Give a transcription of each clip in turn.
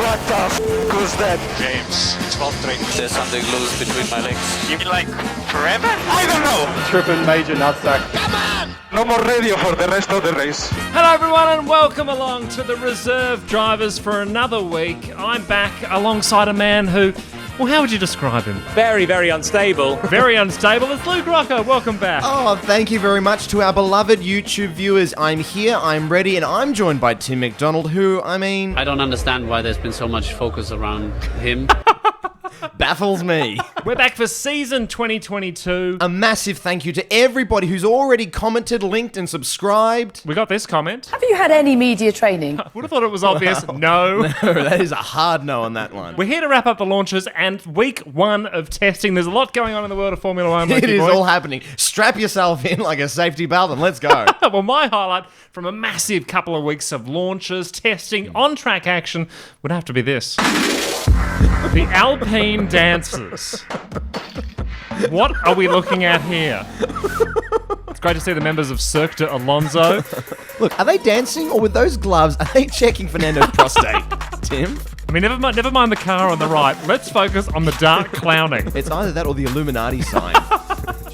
What the was that? James, it's Valtteri. There's something loose between my legs. You mean like forever? I don't know. Tripping major nutsack. Come on! No more radio for the rest of the race. Hello everyone and welcome along to the reserve drivers for another week. I'm back alongside a man who, well, how would you describe him? Very, very unstable. Very unstable. It's Luke Rocco. Welcome back. Oh, thank you very much to our beloved YouTube viewers. I'm here, I'm ready, and I'm joined by Tim McDonald, who, I don't understand why there's been so much focus around him. baffles me. We're back for season 2022. A massive thank you to everybody who's already commented, linked, and subscribed. We got this comment. Have you had any media training? Would have thought it was obvious. No. That is a hard no on that one. We're here to wrap up the launches and week one of testing. There's a lot going on in the world of Formula One. It is all happening. Strap yourself in like a safety belt and let's go. Well, my highlight from a massive couple of weeks of launches, testing, on-track action would have to be this. The Alpine dancers. What are we looking at here? It's great to see the members of Cirque du Alonso. Look, are they dancing or with those gloves, are they checking Fernando's prostate, Tim? I mean, never mind the car on the right. Let's focus on the dark clowning. It's either that or the Illuminati sign.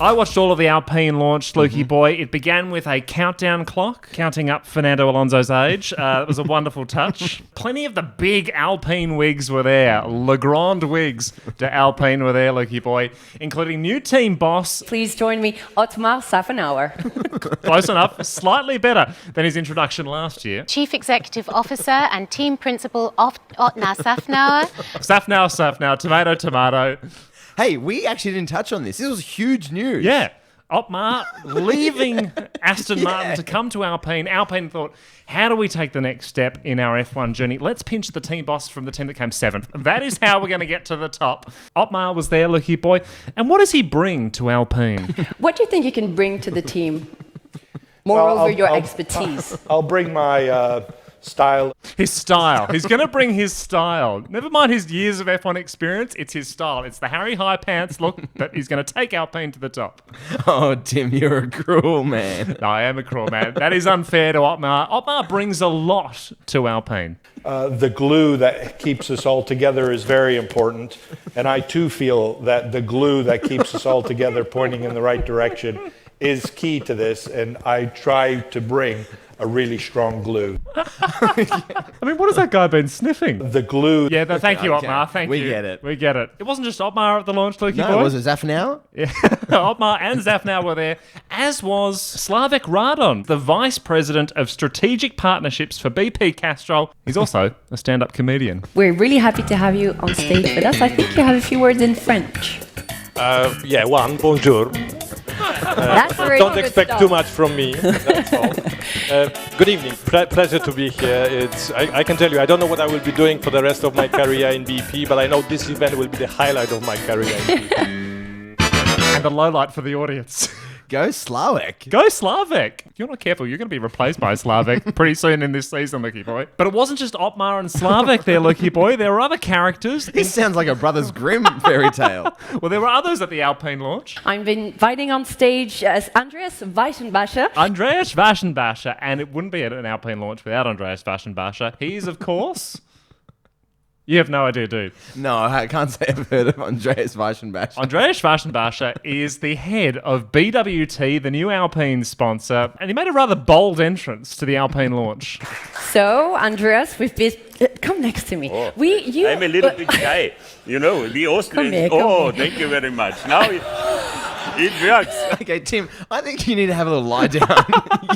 I watched all of the Alpine launch, Lukey boy. It began with a countdown clock, counting up Fernando Alonso's age. It was a wonderful touch. Plenty of the big Alpine wigs were there. Le Grand wigs de Alpine were there, Lukey boy, including new team boss. Please join me, Otmar Safnauer. Close enough, slightly better than his introduction last year. Chief Executive Officer and Team Principal Otmar Safnauer. Safnauer, tomato. Hey, we actually didn't touch on this. This was huge news. Yeah. Otmar leaving Aston Martin to come to Alpine. Alpine thought, how do we take the next step in our F1 journey? Let's pinch the team boss from the team that came seventh. That is how we're going to get to the top. Otmar was there, Lucky boy. And what does he bring to Alpine? What do you think you can bring to the team? Moreover, your expertise. I'll bring my style. His style. He's going to bring his style. Never mind his years of F1 experience. It's his style. It's the Harry High Pants look that he's going to take Alpine to the top. Oh, Tim, you're a cruel man. No, I am a cruel man. That is unfair to Otmar. Otmar brings a lot to Alpine. The glue that keeps us all together is very important. And I too feel that the glue that keeps us all together pointing in the right direction is key to this. And I try to bring a really strong glue. I mean, what has that guy been sniffing? The glue. Yeah, thank you, Otmar. Thank you. We get it. We get it. It wasn't just Otmar at the launch, Lukey No, boy. was it Zafnauer? Yeah. Otmar and Zafnauer were there, as was Slavek Radon, the Vice President of Strategic Partnerships for BP Castrol. He's also a stand-up comedian. We're really happy to have you on stage with us. I think you have a few words in French. Bonjour. That's a very Don't good expect start. too much from me, that's all. Good evening, pleasure to be here. I can tell you, I don't know what I will be doing for the rest of my career in BP, but I know this event will be the highlight of my career in BP. And the lowlight for the audience. Go Slavek. Go Slavek. If you're not careful, you're going to be replaced by Slavek pretty soon in this season, Lucky boy. But it wasn't just Otmar and Slavek there, Lucky boy. There were other characters. This sounds like a Brothers Grimm fairy tale. Well, there were others at the Alpine launch. I'm inviting on stage Andreas Weissenbacher. Andreas Weissenbacher, and it wouldn't be at an Alpine launch without Andreas Weissenbacher. He's, of course... You have no idea, dude. No, I can't say I've heard of Andreas Weissenbacher. Andreas Weissenbacher is the head of BWT, the new Alpine sponsor, and he made a rather bold entrance to the Alpine launch. So, Andreas, we've been... come next to me. I'm a little bit shy. You know, the Austrians... Thank you very much. Now it works. Okay, Tim, I think you need to have a little lie down.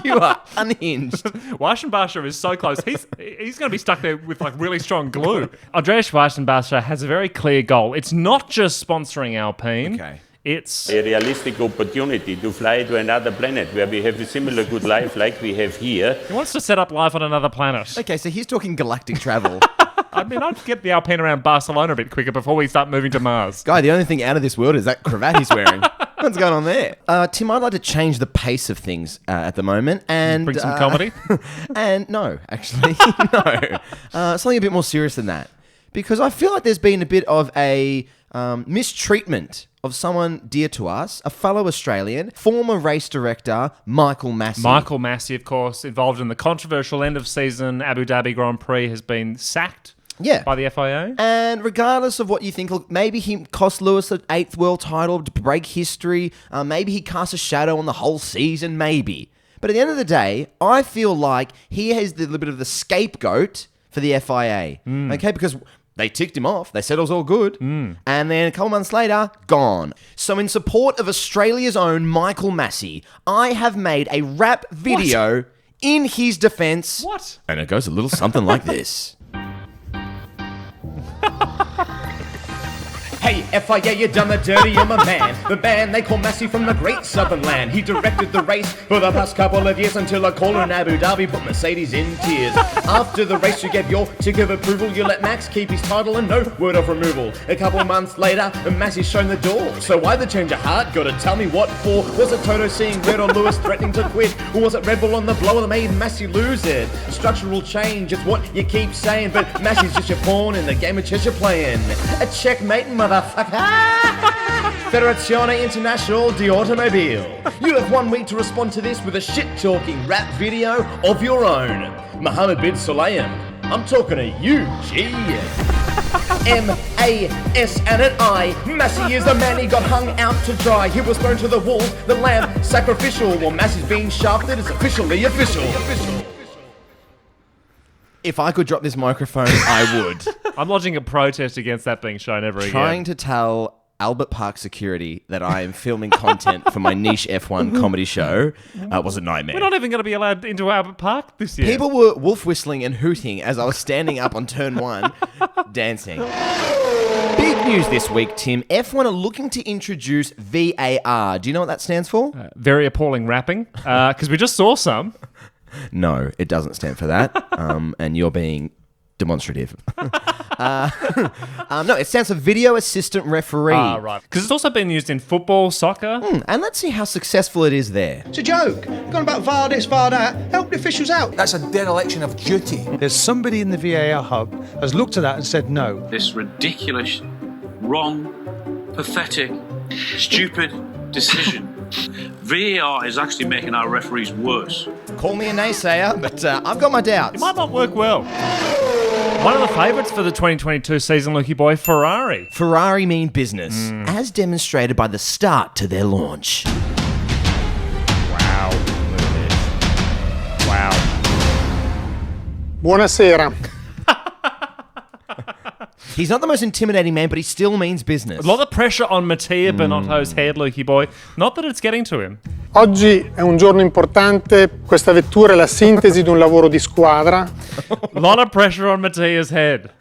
You are unhinged. Weissenbacher is so close. He's going to be stuck there with like really strong glue. Andreas Weissenbacher has a very clear goal. It's not just sponsoring Alpine. Okay. It's A realistic opportunity to fly to another planet where we have a similar good life like we have here. He wants to set up life on another planet. Okay, so he's talking galactic travel. I mean, I'd get the Alpine around Barcelona a bit quicker before we start moving to Mars. Guy, the only thing out of this world is that cravat he's wearing. What's going on there? Tim, I'd like to change the pace of things at the moment. And bring some comedy? And no, actually, no. Something a bit more serious than that. Because I feel like there's been a bit of a mistreatment of someone dear to us, a fellow Australian, former race director, Michael Masi. Michael Masi, of course, involved in the controversial end of season Abu Dhabi Grand Prix, has been sacked. Yeah. by the FIA. And regardless of what you think, look, maybe he cost Lewis an 8th world title to break history. Maybe he cast a shadow on the whole season, maybe. But at the end of the day, I feel like he has the little bit of the scapegoat for the FIA. Okay, because they ticked him off. They said it was all good. And then a couple months later, gone. So in support of Australia's own Michael Masi, I have made a rap video in his defense. What? And it goes a little something like this. Hey, FIA, you done the dirty, you're my man. The band they call Masi from the great southern land. He directed the race for the past couple of years until a caller in Abu Dhabi put Mercedes in tears. After the race, you gave your tick of approval. You let Max keep his title and no word of removal. A couple months later, Masi's shown the door. So why the change of heart? Gotta tell me what for. Was it Toto seeing red or Lewis threatening to quit? Or was it Red Bull on the blower that made Masi lose it? Structural change, it's what you keep saying. But Masi's just your pawn in the game of chess you're playing. A checkmate, motherfucker. Federazione Internazionale di Automobile. You have 1 week to respond to this with a shit-talking rap video of your own. Mohammed bin Sulayem, I'm talking to you, G. M-A-S and an I. Masi is the man, he got hung out to dry. He was thrown to the wolves, the lamb, sacrificial. While Masi's being shafted, it's officially official. If I could drop this microphone, I would. I'm lodging a protest against that being shown ever again. Trying to tell Albert Park security that I am filming content for my niche F1 comedy show was a nightmare. We're not even going to be allowed into Albert Park this year. People were wolf whistling and hooting as I was standing up on turn 1, dancing. Big news this week, Tim. F1 are looking to introduce VAR. Do you know what that stands for? Very appalling rapping, because we just saw some. No, it doesn't stand for that. And you're being demonstrative. No, it stands for Video Assistant Referee. Ah, right. Because it's also been used in football, soccer. And let's see how successful it is there. It's a joke. Gone about VAR this, VAR that. Help the officials out. That's a dereliction of duty. There's somebody in the VAR hub has looked at that and said no. This ridiculous, wrong, pathetic, stupid decision. VAR is actually making our referees worse. Call me a naysayer, but I've got my doubts. It might not work well. One of the favourites for the 2022 season, Lukey Boy, Ferrari. Ferrari mean business, as demonstrated by the start to their launch. Wow. Look at this. Wow. Buonasera. He's not the most intimidating man, but he still means business. A lot of pressure on Mattia Binotto's head, Lukey Boy. Not that it's getting to him. Oggi è un giorno importante. Questa vettura è la sintesi di un lavoro di squadra. A lot of pressure on Mattia's head.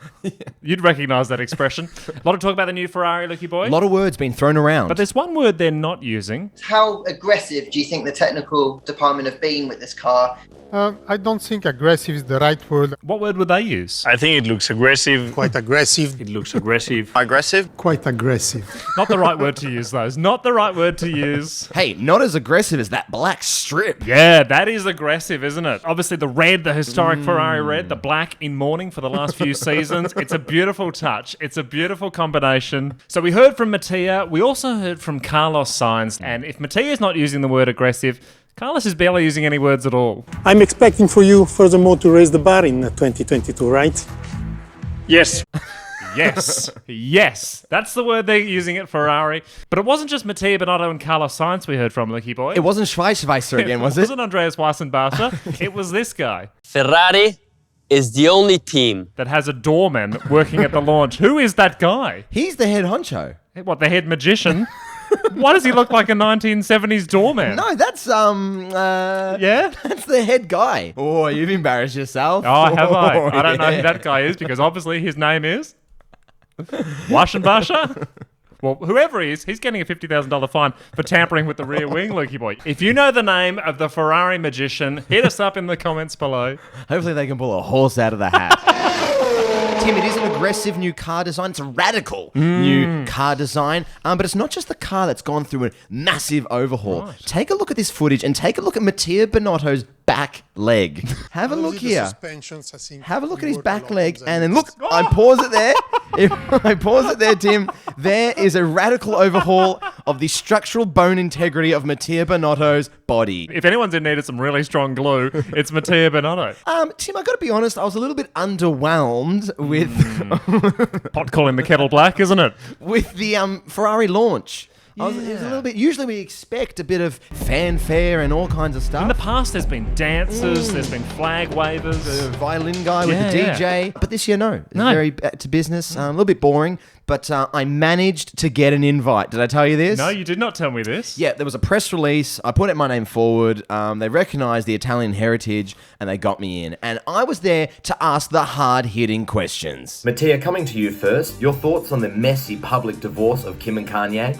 You'd recognise that expression. A lot of talk about the new Ferrari, Lukey Boy. A lot of words being thrown around. But there's one word they're not using. How aggressive do you think the technical department have been with this car? I don't think aggressive is the right word. What word would they use? I think it looks aggressive. Quite aggressive. It looks aggressive. Aggressive? Quite aggressive. Not the right word to use, those. Not the right word to use. Hey, not as aggressive as that black strip. Yeah, that is aggressive, isn't it? Obviously, the red, the historic Ferrari red, the black in mourning for the last few seasons. It's a beautiful touch. It's a beautiful combination. So we heard from Mattia. We also heard from Carlos Sainz. And if Mattia's not using the word aggressive, Carlos is barely using any words at all. I'm expecting for you, furthermore, to raise the bar in 2022, right? Yes. Yes. Yes. That's the word they're using at Ferrari. But it wasn't just Mattia Binotto and Carlos Sainz we heard from, Lukey Boy. It wasn't Schweizer again, was it? It wasn't Andreas Weissenbacher. It was this guy. Ferrari is the only team that has a doorman working at the launch. Who is that guy? He's the head honcho. What, the head magician? Why does he look like a 1970s doorman? No, that's yeah, that's the head guy. Oh, you've embarrassed yourself. Oh, have I? I don't know who that guy is because obviously his name is Weissenbacher. Well, whoever he is, he's getting a $50,000 fine for tampering with the rear wing, Lukey Boy. If you know the name of the Ferrari magician, hit us up in the comments below. Hopefully they can pull a horse out of the hat. Tim, it is an aggressive new car design. It's a radical new car design. But it's not just the car that's gone through a massive overhaul. Right. Take a look at this footage and take a look at Mattia Binotto's back leg. Have a look here. Have a look at his back leg and then look, I pause it there. If I pause it there, Tim, there is a radical overhaul of the structural bone integrity of Mattia Binotto's body. If anyone's in need of some really strong glue, it's Mattia Binotto. Tim, I got to be honest, I was a little bit underwhelmed with Pot calling the kettle black, isn't it? with the Ferrari launch. It was a little bit. Usually, we expect a bit of fanfare and all kinds of stuff. In the past, there's been dancers, there's been flag wavers, the violin guy with the DJ. But this year, no. It's very back to business. A little bit boring. But I managed to get an invite. Did I tell you this? No, you did not tell me this. Yeah, there was a press release. I put my name forward. They recognised the Italian heritage and they got me in. And I was there to ask the hard-hitting questions. Mattia, coming to you first. Your thoughts on the messy public divorce of Kim and Kanye?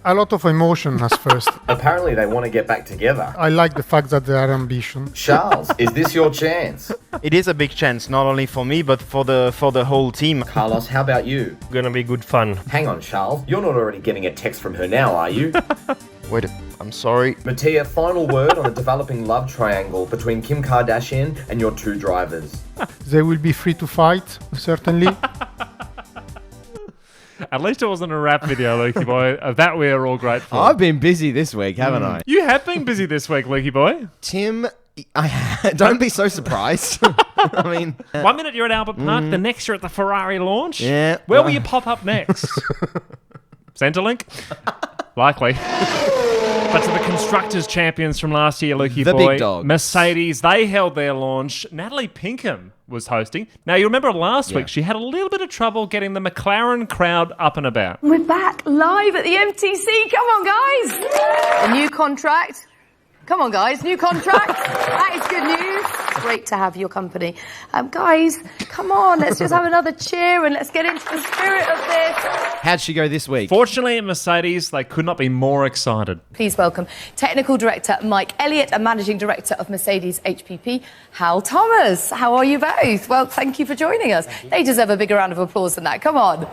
A lot of emotion at first. Apparently they want to get back together. I like the fact that they are ambitious. Charles, is this your chance? It is a big chance, not only for me, but for the whole team. Carlos, how about you? Gonna be good fun. Hang on, Charles. You're not already getting a text from her now, are you? Wait, I'm sorry. Mattia, final word on the developing love triangle between Kim Kardashian and your two drivers. They will be free to fight, certainly. At least it wasn't a rap video, Lukey boy. Of that we are all grateful. I've been busy this week, haven't I? You have been busy this week, Lukey boy. Tim, don't be so surprised. I mean... 1 minute you're at Albert Park, the next you're at the Ferrari launch. Yeah. Where will you pop up next? Centrelink? Likely. But to the Constructors' champions from last year, Lukey The boy, big dogs. Mercedes, they held their launch. Natalie Pinkham was hosting. Now, you remember last week, she had a little bit of trouble getting the McLaren crowd up and about. We're back live at the MTC. Come on, guys. A new contract. Come on, guys. New contract. That is good news. It's great to have your company. Guys, come on. Let's just have another cheer and let's get into the spirit of this. How'd she go this week? Fortunately, at Mercedes, they could not be more excited. Please welcome Technical Director Mike Elliott and Managing Director of Mercedes HPP, Hal Thomas. How are you both? Well, thank you for joining us. They deserve a bigger round of applause than that. Come on.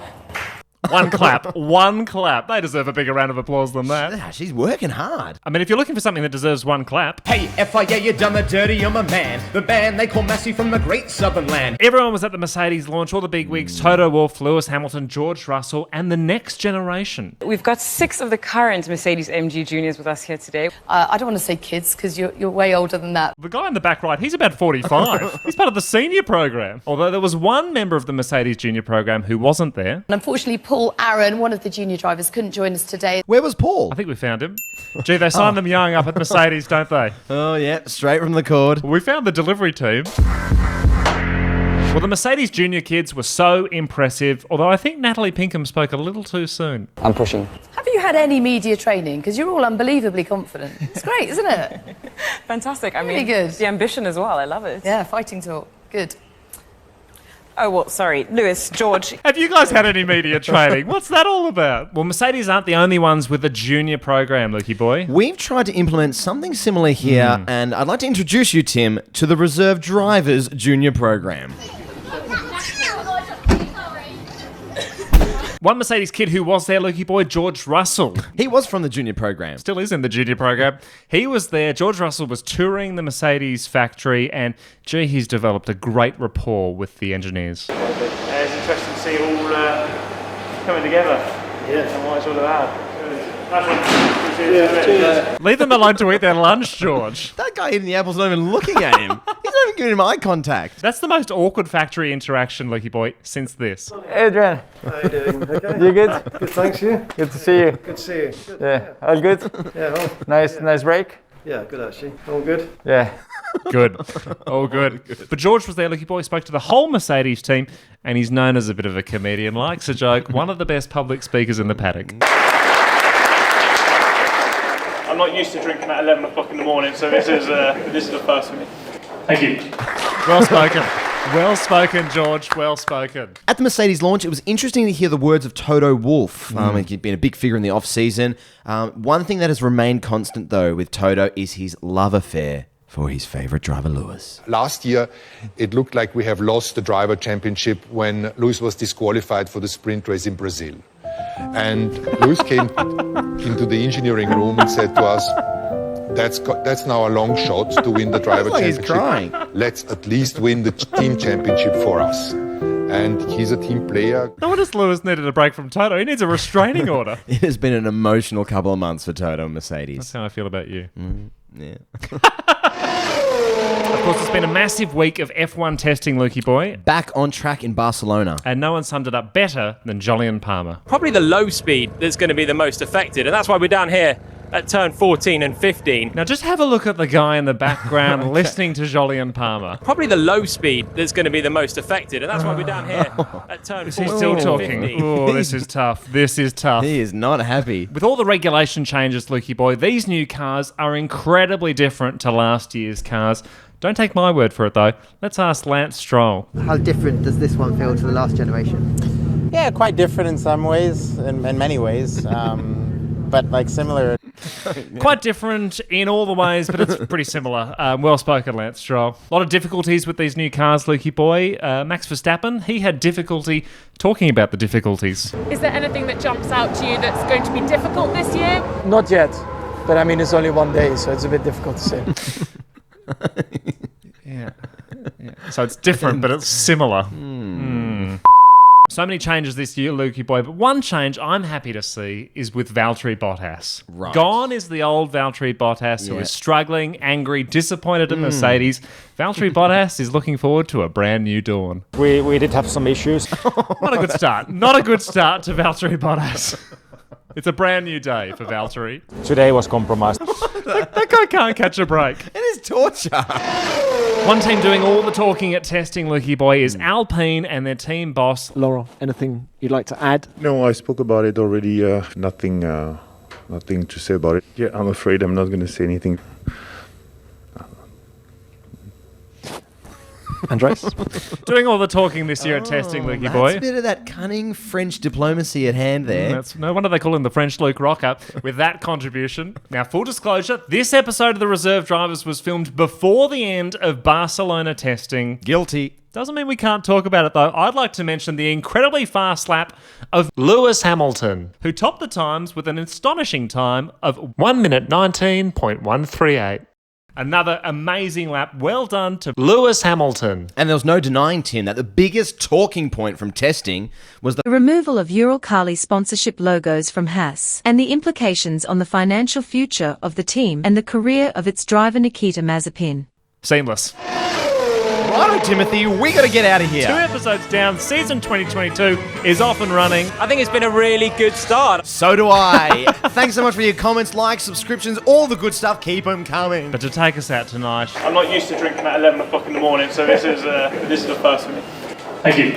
One clap. One clap. They deserve a bigger round of applause than that. She's working hard. I mean, if you're looking for something that deserves one clap... Hey, FIA, you done the dirty, I'm a man. The band they call Masi from the great southern land. Everyone was at the Mercedes launch, all the bigwigs, Toto Wolff, Lewis Hamilton, George Russell, and the next generation. We've got 6 of the current Mercedes MG juniors with us here today. I don't want to say kids because you're way older than that. The guy in the back right, he's about 45. He's part of the senior program. Although there was one member of the Mercedes junior program who wasn't there. And unfortunately, Paul Aaron, one of the junior drivers, couldn't join us today. Where was Paul? I think we found him. Gee, they sign them young up at Mercedes, don't they? Oh, yeah, straight from the cord. We found the delivery team. Well, the Mercedes junior kids were so impressive, although I think Natalie Pinkham spoke a little too soon. I'm pushing. Have you had any media training? Because you're all unbelievably confident. It's great, isn't it? Fantastic. I Really mean, good. the ambition as well. I love it. Yeah, fighting talk. Good. Oh, well, sorry. Lewis, George. Have you guys had any media training? What's that all about? Well, Mercedes aren't the only ones with a junior program, Lukey boy. We've tried to implement something similar here, and I'd like to introduce you, Tim, to the Reserve Drivers Junior Program. One Mercedes kid who was there, Lukey boy, George Russell. He was from the junior program. Still is in the junior program. He was there. George Russell was touring the Mercedes factory, and gee, he's developed a great rapport with the engineers. It's interesting to see all coming together. Yeah, and what it's all about. Leave them alone to eat their lunch, George. That guy eating the apple's not even looking at him. He's not even giving him eye contact. That's the most awkward factory interaction, Lukey boy, since this. Adrian. How you doing? Okay. You good? Good, thanks, you? Good to see you. Good to see you. Good. Yeah, all good? Yeah, all. Nice break? Yeah, good actually. All good? Yeah. Good. Oh, good. But George was there, Lukey boy, spoke to the whole Mercedes team, and he's known as a bit of a comedian, likes a joke, one of the best public speakers in the paddock. I'm not used to drinking at 11 o'clock in the morning, so this is the first for me. Thank you. Well spoken. Well spoken, George. Well spoken. At the Mercedes launch, it was interesting to hear the words of Toto Wolff. He'd been a big figure in the off-season. One thing that has remained constant, though, with Toto is his love affair for his favourite driver, Lewis. Last year, it looked like we have lost the driver championship when Lewis was disqualified for the sprint race in Brazil. And Lewis came into the engineering room and said to us, that's now a long shot to win the driver championship. He's crying. Let's at least win the team championship for us. and he's a team player. No wonder Lewis needed a break from Toto. He needs a restraining order. It has been an emotional couple of months for Toto and Mercedes. That's how I feel about you. Yeah. Of course, it's been a massive week of F1 testing, Lukey boy. Back on track in Barcelona. And no one summed it up better than Jolyon Palmer. Probably the low speed that's going to be the most affected, and that's why we're down here at turn 14 and 15. Now just have a look at the guy in the background listening to Jolyon Palmer. Probably the low speed that's going to be the most affected, and that's why we're down here at turn 14 He's still and talking. 15. Oh, this is tough. This is tough. He is not happy. With all the regulation changes, Lukey boy, these new cars are incredibly different to last year's cars. Don't take my word for it, though. Let's ask Lance Stroll. How different does this one feel to the last generation? Yeah, quite different in some ways, in many ways, but like similar. Quite different in all the ways, but it's pretty similar. Well spoken, Lance Stroll. A lot of difficulties with these new cars, Lukey boy. Max Verstappen, he had difficulty talking about the difficulties. Is there anything that jumps out to you that's going to be difficult this year? Not yet, but I mean, it's only one day, so it's a bit difficult to say. Yeah. So it's different, but it's similar. So many changes this year, Lukey boy, but one change I'm happy to see is with Valtteri Bottas. Right. Gone is the old Valtteri Bottas who is struggling, angry, disappointed at Mercedes. Valtteri Bottas is looking forward to a brand new dawn. We did have some issues. Not a good start. Not a good start to Valtteri Bottas. It's a brand new day for Valtteri. Today was compromised. That guy can't catch a break. It is torture. One team doing all the talking at testing, Lukey boy, is Alpine and their team boss. Laurent, anything you'd like to add? No, I spoke about it already. Nothing to say about it. Yeah, I'm afraid I'm not going to say anything. Andres? Doing all the talking this year at testing, Lukey boy. That's a bit of that cunning French diplomacy at hand there. No wonder they call him the French Luke Rocker with that contribution. Now, full disclosure, this episode of The Reserve Drivers was filmed before the end of Barcelona testing. Guilty. Doesn't mean we can't talk about it, though. I'd like to mention the incredibly fast lap of Lewis Hamilton, who topped the times with an astonishing time of 1 minute 19.138. Another amazing lap. Well done to Lewis Hamilton. And there was no denying, Tim, that the biggest talking point from testing was the removal of Uralkali sponsorship logos from Haas and the implications on the financial future of the team and the career of its driver Nikita Mazepin. Seamless. Righto, Timothy, we got to get out of here. 2 episodes down, season 2022 is off and running. I think it's been a really good start. So do I. Thanks so much for your comments, likes, subscriptions, all the good stuff. Keep them coming. But to take us out tonight, I'm not used to drinking at 11 o'clock in the morning, so this is a first for me. Thank you.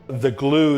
The glue